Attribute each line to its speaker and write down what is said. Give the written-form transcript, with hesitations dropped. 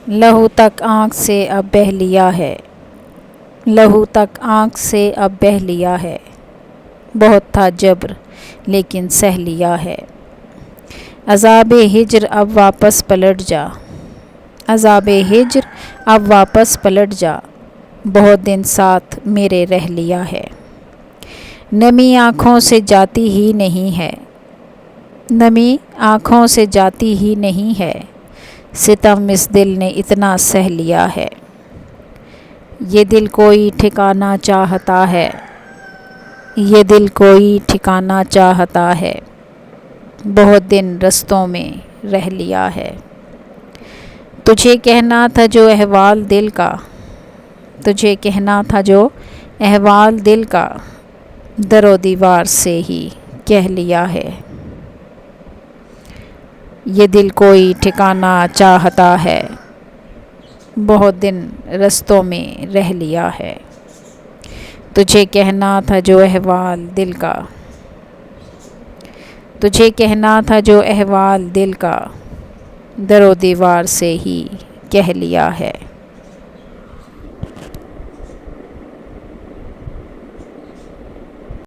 Speaker 1: لہو تک آنکھ سے اب بہہ لیا ہے، لہو تک آنکھ سے اب بہہ لیا ہے، بہت تھا جبر لیکن سہ لیا ہے۔ عذاب ہجر اب واپس پلٹ جا، عذاب ہجر اب واپس پلٹ جا، بہت دن ساتھ میرے رہ لیا ہے۔ نمی آنکھوں سے جاتی ہی نہیں ہے، نمی آنکھوں سے جاتی ہی نہیں ہے، ستم اس دل نے اتنا سہ لیا ہے۔ یہ دل کوئی ٹھکانا چاہتا ہے، یہ دل کوئی ٹھکانا چاہتا ہے، بہت دن رستوں میں رہ لیا ہے۔ تجھے کہنا تھا جو احوال دل کا، تجھے کہنا تھا جو احوال دل کا، در و دیوار سے ہی کہہ لیا ہے۔ یہ دل کوئی ٹھکانا چاہتا ہے، بہت دن رستوں میں رہ لیا ہے۔ تجھے کہنا تھا جو احوال دل کا، تجھے کہنا تھا جو احوال دل کا، در و دیوار سے ہی کہہ لیا ہے۔